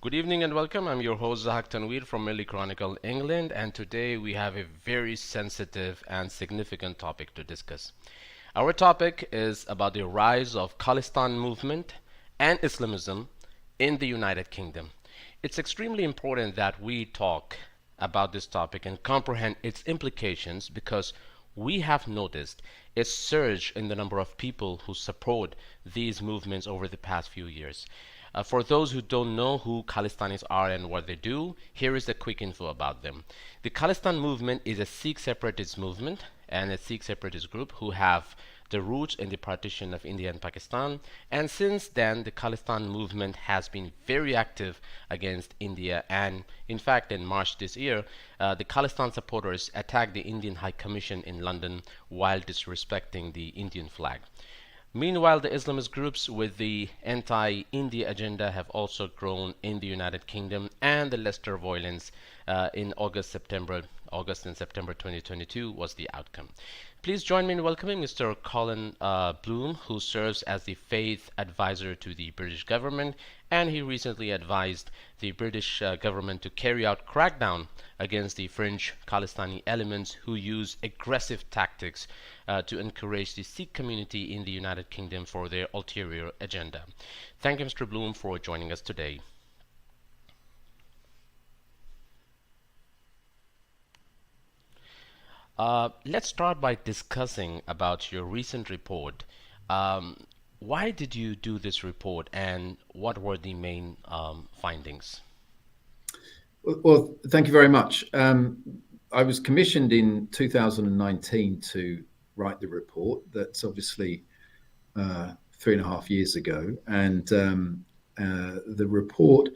Good evening and welcome. I'm your host Zahak Tanweer from Milli Chronicle England, and today we have a very sensitive and significant topic to discuss. Our topic is about the rise of Khalistani movement and Islamism in the United Kingdom. It's extremely important that we talk about this topic and comprehend its implications because we have noticed a surge in the number of people who support these movements over the past few years. For those who don't know who Khalistanis are and what they do, here is a quick info about them. The Khalistan movement is a Sikh separatist movement and a Sikh separatist group who have the roots in the partition of India and Pakistan. And since then, the Khalistan movement has been very active against India. And in fact, in March this year, the Khalistan supporters attacked the Indian High Commission in London while disrespecting the Indian flag. Meanwhile, the Islamist groups with the anti-India agenda have also grown in the United Kingdom, and the Leicester violence in August and September 2022 was the outcome. Please join me in welcoming Mr. Colin Bloom, who serves as the faith advisor to the British government, and he recently advised the British government to carry out crackdown against the fringe Khalistani elements who use aggressive tactics to encourage the Sikh community in the United Kingdom for their ulterior agenda. Thank you, Mr. Bloom, for joining us today. Let's start by discussing about your recent report. Why did you do this report, and what were the main findings? Well, thank you very much. I was commissioned in 2019 to write the report. That's obviously 3.5 years ago, and the report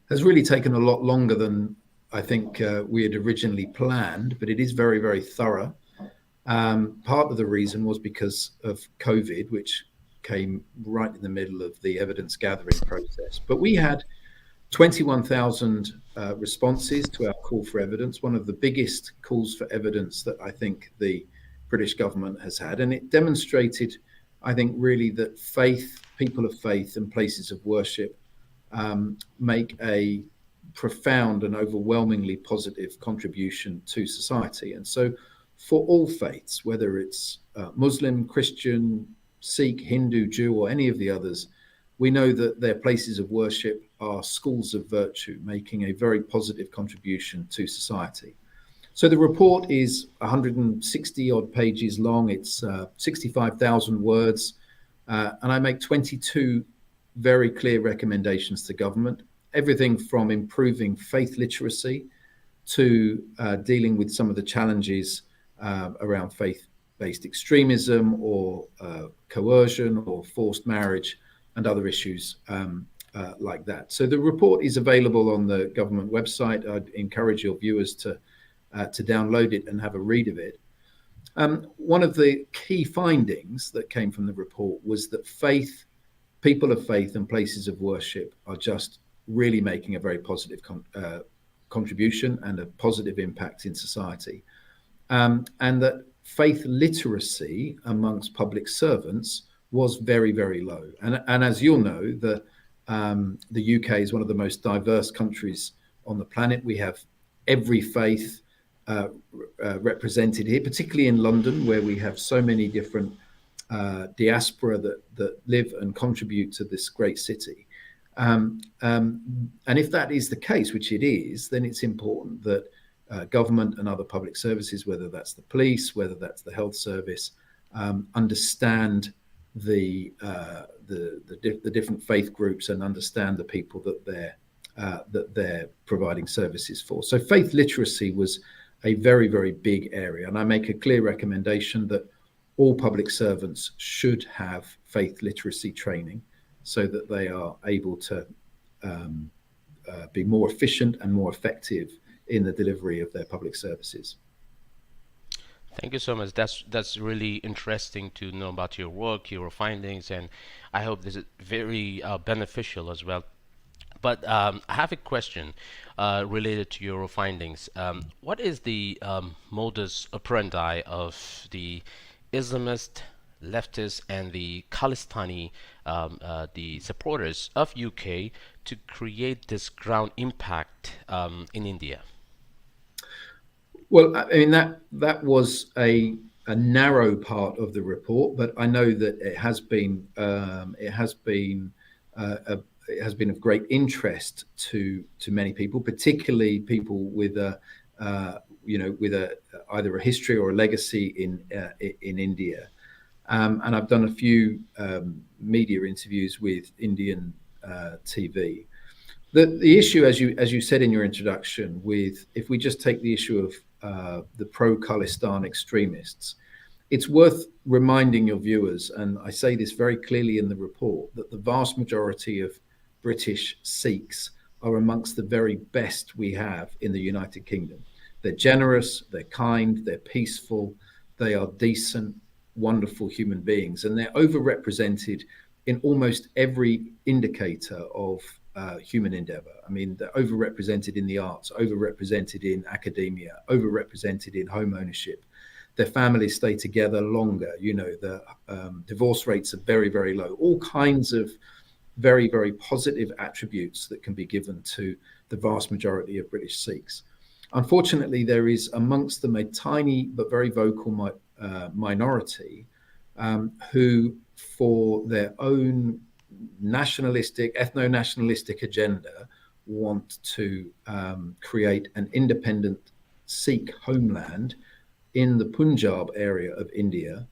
has really taken a lot longer than I think we had originally planned, but it is very, very thorough. Part of the reason was because of COVID, which came right in the middle of the evidence gathering process. But we had 21,000 responses to our call for evidence, one of the biggest calls for evidence that I think the British government has had. And it demonstrated, I think, really that faith, people of faith and places of worship make a profound and overwhelmingly positive contribution to society. And so for all faiths, whether it's Muslim, Christian, Sikh, Hindu, Jew, or any of the others, we know that their places of worship are schools of virtue, making a very positive contribution to society. So the report is 160 odd pages long. It's 65,000 words. And I make 22 very clear recommendations to government, everything from improving faith literacy to dealing with some of the challenges around faith-based extremism or coercion or forced marriage and other issues like that. So the report is available on the government website. I'd encourage your viewers to download it and have a read of it. One of the key findings that came from the report was that people of faith and places of worship are just really making a very positive contribution and a positive impact in society. And that faith literacy amongst public servants was very, very low. And as you'll know, the UK is one of the most diverse countries on the planet. We have every faith represented here, particularly in London, where we have so many different diaspora that live and contribute to this great city. And if that is the case, which it is, then it's important that government and other public services, whether that's the police, whether that's the health service, understand the different faith groups and understand the people that they're providing services for. So faith literacy was a very, very big area, and I make a clear recommendation that all public servants should have faith literacy training, so that they are able to be more efficient and more effective in the delivery of their public services. Thank you so much. That's really interesting to know about your work, your findings, and I hope this is very beneficial as well. But I have a question related to your findings. What is the modus operandi of the Islamist leftists and the Khalistani, the supporters of UK, to create this ground impact in India? Well, I mean that was a narrow part of the report, but I know that it has been of great interest to many people, particularly people with a with either a history or a legacy in India. And I've done a few media interviews with Indian TV. The issue, as you said in your introduction, with if we just take the issue of the pro-Khalistan extremists, it's worth reminding your viewers, and I say this very clearly in the report, that the vast majority of British Sikhs are amongst the very best we have in the United Kingdom. They're generous, they're kind, they're peaceful, they are decent, wonderful human beings, and they're overrepresented in almost every indicator of human endeavor. I mean, they're overrepresented in the arts, overrepresented in academia, overrepresented in home ownership. Their families stay together longer. The divorce rates are very, very low. All kinds of very, very positive attributes that can be given to the vast majority of British Sikhs. Unfortunately, there is amongst them a tiny but very vocal minority who, for their own nationalistic, ethno-nationalistic agenda, want to create an independent Sikh homeland in the Punjab area of India,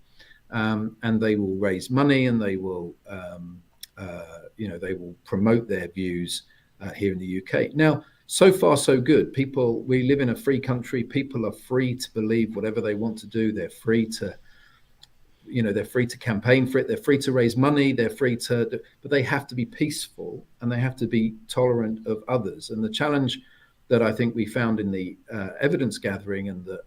and they will raise money and they will, they will promote their views here in the UK. Now, so far so good. We live in a free country. People are free to believe whatever they want to do. They're free to campaign for it. They're free to raise money. But they have to be peaceful and they have to be tolerant of others. And the challenge that I think we found in the evidence gathering and the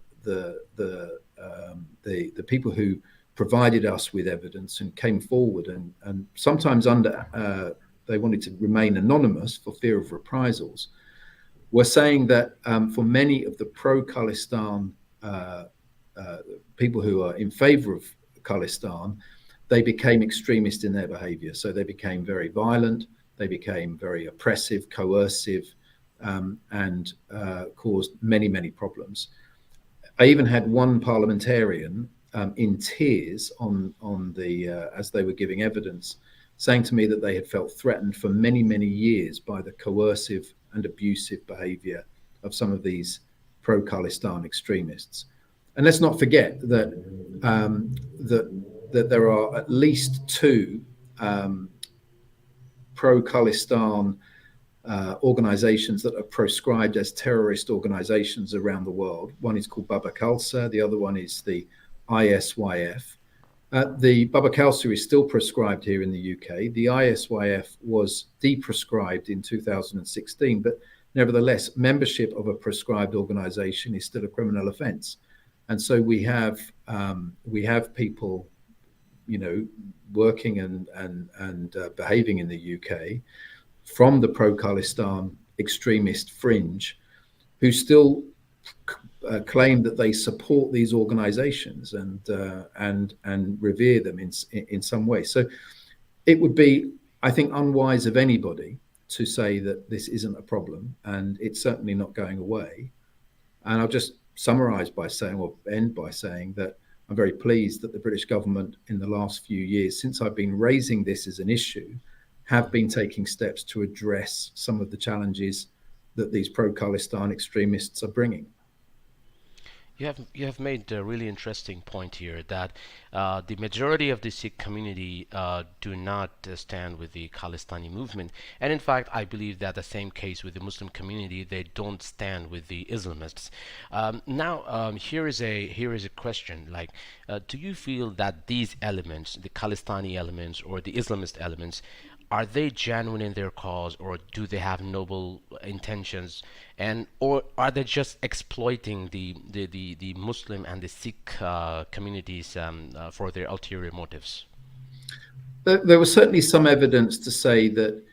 people who provided us with evidence and came forward and sometimes they wanted to remain anonymous for fear of reprisals, were saying that for many of the pro-Khalistan people who are in favor of Khalistan, they became extremist in their behavior. So they became very violent, they became very oppressive, coercive, and caused many, many problems. I even had one parliamentarian in tears as they were giving evidence, saying to me that they had felt threatened for many, many years by the coercive and abusive behavior of some of these pro-Khalistan extremists. And let's not forget that that there are at least two pro-Khalistan organizations that are proscribed as terrorist organizations around the world. One is called Baba Khalsa, the other one is the ISYF. The Baba Khalsa is still proscribed here in the UK. The ISYF was deproscribed in 2016, but nevertheless, membership of a proscribed organization is still a criminal offense. And so we have people, working and behaving in the UK from the pro-Khalistan extremist fringe, who still claim that they support these organizations and revere them in some way. So it would be, I think, unwise of anybody to say that this isn't a problem, and it's certainly not going away. And I'll just summarize by saying, or end by saying, that I'm very pleased that the British government in the last few years, since I've been raising this as an issue, have been taking steps to address some of the challenges that these pro-Khalistan extremists are bringing. You have made a really interesting point here that the majority of the Sikh community do not stand with the Khalistani movement, and in fact, I believe that the same case with the Muslim community. They don't stand with the Islamists. Here is a question: like, do you feel that these elements, the Khalistani elements or the Islamist elements, are they genuine in their cause, or do they have noble intentions, or are they just exploiting the Muslim and the Sikh communities for their ulterior motives? There was certainly some evidence to say that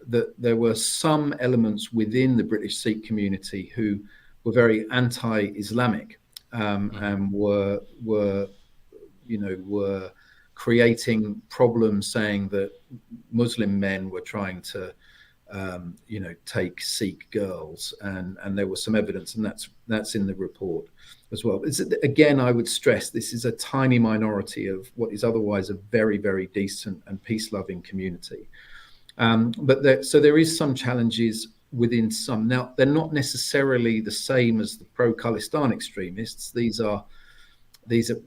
that there were some elements within the British Sikh community who were very anti-Islamic and were were creating problems, saying that Muslim men were trying to take Sikh girls, and there was some evidence, and that's in the report as well. Again, I would stress this is a tiny minority of what is otherwise a very, very decent and peace-loving community. So there is some challenges within some. Now, they're not necessarily the same as the pro-Khalistani extremists. These are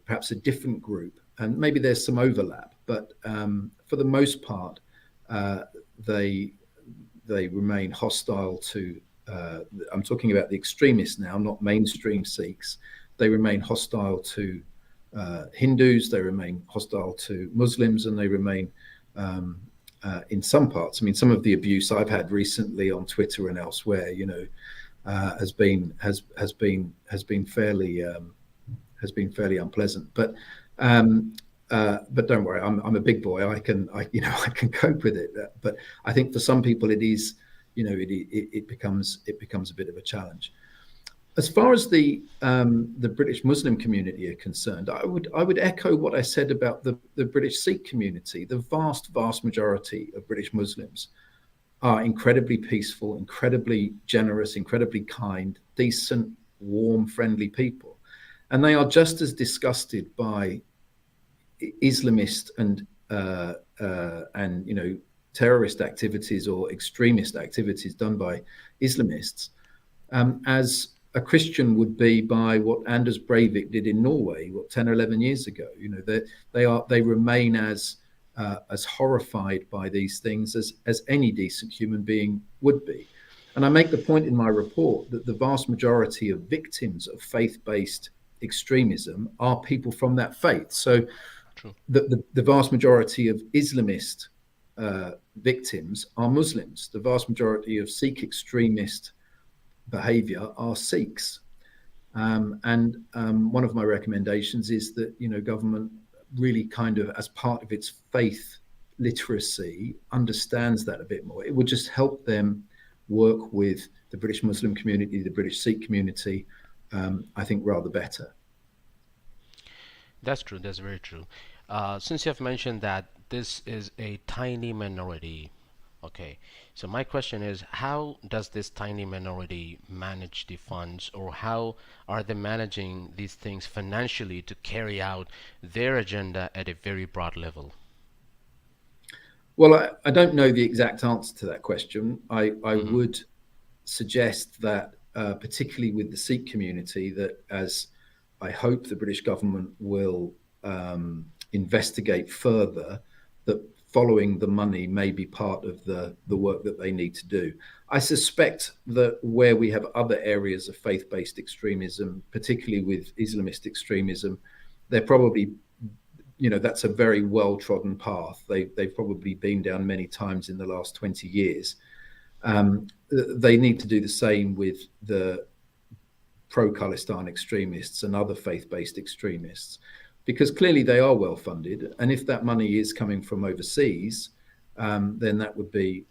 perhaps a different group, and maybe there's some overlap, but for the most part, they remain hostile to, I'm talking about the extremists now, not mainstream Sikhs. They remain hostile to Hindus, they remain hostile to Muslims, and they remain, in some parts, I mean, some of the abuse I've had recently on Twitter and elsewhere, has been fairly unpleasant. But don't worry, I'm a big boy. I can cope with it. But I think for some people, it is, it becomes a bit of a challenge. As far as the British Muslim community are concerned, I would echo what I said about the British Sikh community. The vast majority of British Muslims are incredibly peaceful, incredibly generous, incredibly kind, decent, warm, friendly people, and they are just as disgusted by Islamist and terrorist activities or extremist activities done by Islamists as a Christian would be by what Anders Breivik did in Norway, 10 or 11 years ago. They remain as horrified by these things as any decent human being would be. And I make the point in my report that the vast majority of victims of faith-based extremism are people from that faith. So the vast majority of Islamist victims are Muslims. The vast majority of Sikh extremist behavior are Sikhs. And one of my recommendations is that, government really kind of, as part of its faith literacy, understands that a bit more. It would just help them work with the British Muslim community, the British Sikh community, I think rather better. That's true. That's very true. Since you have mentioned that this is a tiny minority, okay, so my question is, how does this tiny minority manage the funds, or how are they managing these things financially to carry out their agenda at a very broad level? Well, I don't know the exact answer to that question. I would suggest that, particularly with the Sikh community, that as I hope the British government will investigate further, that following the money may be part of the work that they need to do. I suspect that where we have other areas of faith-based extremism, particularly with Islamist extremism, they're probably, that's a very well-trodden path. They've probably been down many times in the last 20 years. They need to do the same with the pro-Khalistani extremists and other faith-based extremists, because clearly they are well funded, and if that money is coming from overseas, then that would be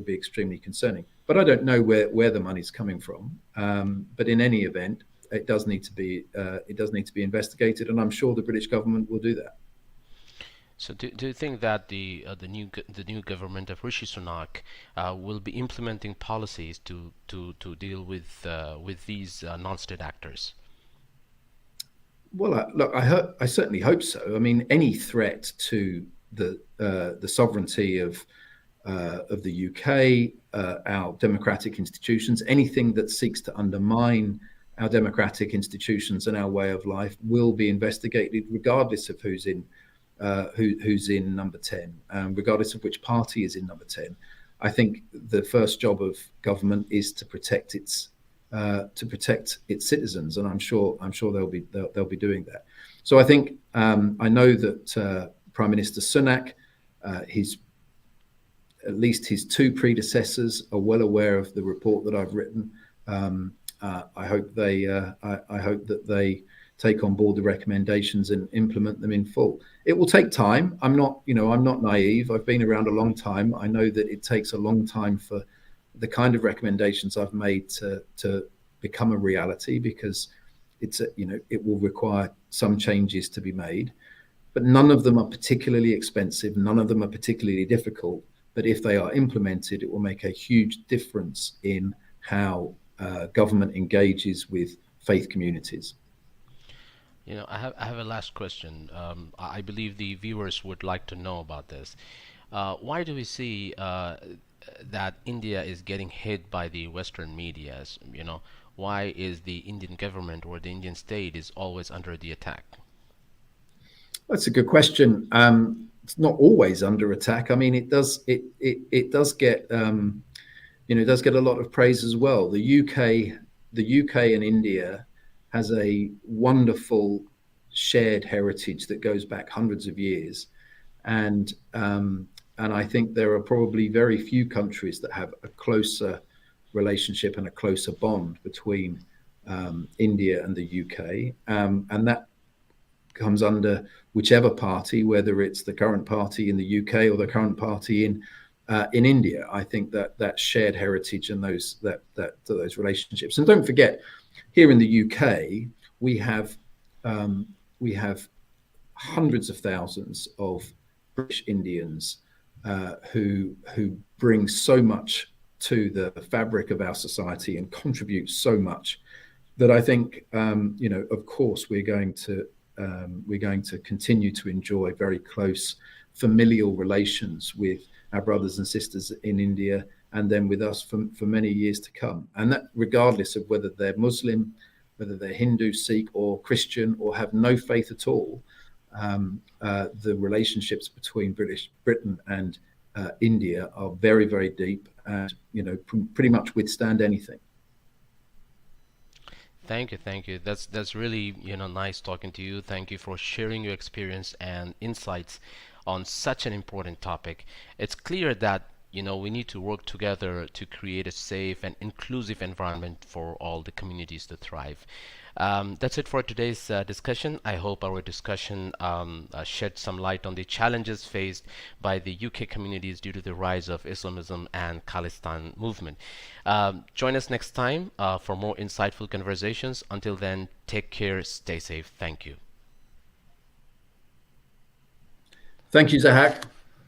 extremely concerning. But I don't know where the money's coming from. But in any event, it does need to be investigated, and I'm sure the British government will do that. So do you think that the new government of Rishi Sunak will be implementing policies to deal with these non-state actors? Well, look, I certainly hope so. I mean, any threat to the sovereignty of the UK, our democratic institutions, anything that seeks to undermine our democratic institutions and our way of life will be investigated, regardless of who's in number 10, regardless of which party is in number 10. I think the first job of government is to protect its citizens, and I'm sure they'll be doing that. So I think I know that Prime Minister Sunak, at least his two predecessors are well aware of the report that I've written. I hope that they take on board the recommendations and implement them in full. It will take time. I'm not naive. I've been around a long time. I know that it takes a long time for the kind of recommendations I've made to become a reality, because it will require some changes to be made. but none of them are particularly expensive. None of them are particularly difficult. But if they are implemented, it will make a huge difference in how government engages with faith communities. I have a last question. I believe the viewers would like to know about this. Why do we see that India is getting hit by the Western medias? Why is the Indian government or the Indian state is always under the attack? That's a good question. It's not always under attack. I mean, it does get it does get a lot of praise as well. The UK and India has a wonderful shared heritage that goes back hundreds of years, and I think there are probably very few countries that have a closer relationship and a closer bond between India and the UK, and that comes under whichever party, whether it's the current party in the UK or the current party in India. I think that shared heritage and those relationships. And don't forget, here in the UK, we have hundreds of thousands of British Indians who bring so much to the fabric of our society and contribute so much that I think of course we're going to continue to enjoy very close familial relations with our brothers and sisters in India, and then with us for many years to come. And that regardless of whether they're Muslim, whether they're Hindu, Sikh, or Christian, or have no faith at all, the relationships between Britain and India are very, very deep, and pretty much withstand anything. Thank you. That's really nice talking to you. Thank you for sharing your experience and insights on such an important topic. It's clear that we need to work together to create a safe and inclusive environment for all the communities to thrive. That's it for today's discussion. I hope our discussion shed some light on the challenges faced by the UK communities due to the rise of Islamism and Khalistani movement. Join us next time for more insightful conversations. Until then, take care, stay safe. Thank you. Thank you, Zahak.